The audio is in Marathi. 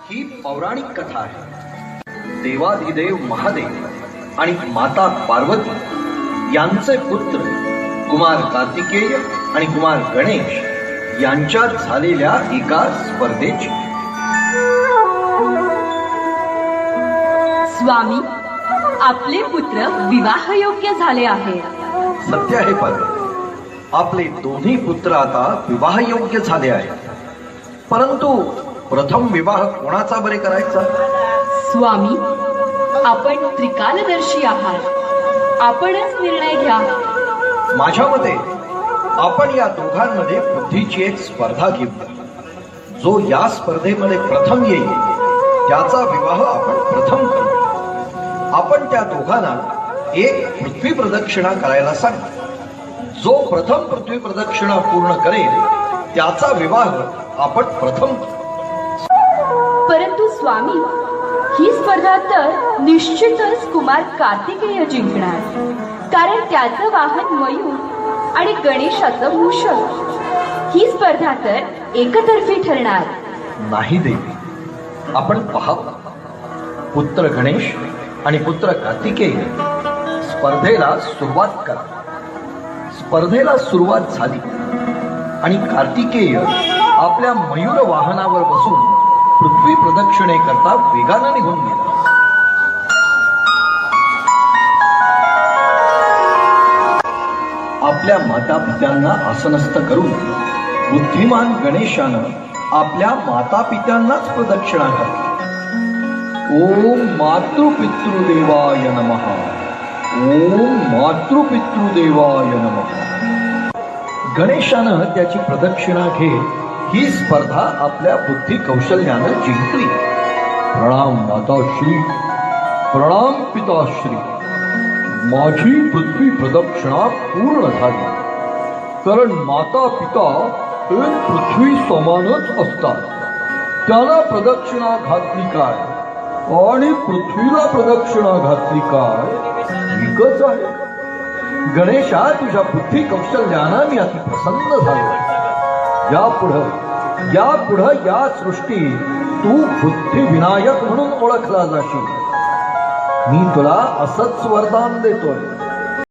ही पौराणिक कथा आहे। देवाधिदेव महादेव आणि माता पार्वती यांचे पुत्र कुमार कार्तिकेय आणि कुमार गणेश यांच्यात झालेल्या एका स्पर्धेची। स्वामी, आपले पुत्र विवाहयोग्य झाले आहेत। सत्य आहे पार्वती, आपले दोन्ही पुत्र आता विवाहयोग्य झाले आहेत, परंतु प्रथम विवाह कोणाचा बरे करायचा? स्वामी, आपण त्रिकालदर्शी आहात, आपणच निर्णय घ्या। माझ्या मते आपण या दोघांमध्ये बुद्धीची एक स्पर्धा घेऊया। जो या स्पर्धेमध्ये प्रथम येईल त्याचा विवाह आपण प्रथम करू। आपण त्या दोघांना एक पृथ्वी प्रदक्षिणा करायला सांगू। जो प्रथम पृथ्वी प्रदक्षिणा पूर्ण करेल त्याचा विवाह आपण प्रथम करू। परंतु स्वामी, ही स्पर्धा तर निश्चितच कुमार कार्तिकेय जिंकणार, कारण त्याचं वाहन मयूर आणि गणेशाचं मूषक। ही स्पर्धा तर एकतर्फी ठरणार। नाही देवी, आपण पहा, पुत्र गणेश आणि पुत्र कार्तिकेय स्पर्धेला सुरुवात करा। स्पर्धेला सुरुवात झाली आणि कार्तिकेय आपल्या मयूर वाहनावर बसून पृथ्वी प्रदक्षिणेकरता वेगाने निघून गेला। आपल्या माता पित्यांना आसनस्थ करून बुद्धिमान गणेशानं आपल्या माता पित्यांनाच प्रदक्षिणा केली। ओम मातृपितृदेवाय नमः, ओम मातृपितृदेवाय नमः। गणेशानं त्याची प्रदक्षिणा घेत ही स्पर्धा आपल्या बुद्धी कौशल्यानं जिंकली। प्रणाम माताश्री, प्रणाम पिताश्री, माझी पृथ्वी प्रदक्षिणा पूर्ण झाली, कारण माता पिता एक पृथ्वी समानच असतात। त्याला प्रदक्षिणा घातली काय आणि पृथ्वीला प्रदक्षिणा घातली काय एकच आहे। गणेशा, तुझ्या बुद्धी कौशल्यानं मी अति प्रसन्न झालो। यापुढं या सृष्टीत तू बुद्धी विनायक म्हणून ओळखला जाशील। मी तुला असंच वरदान देतोय।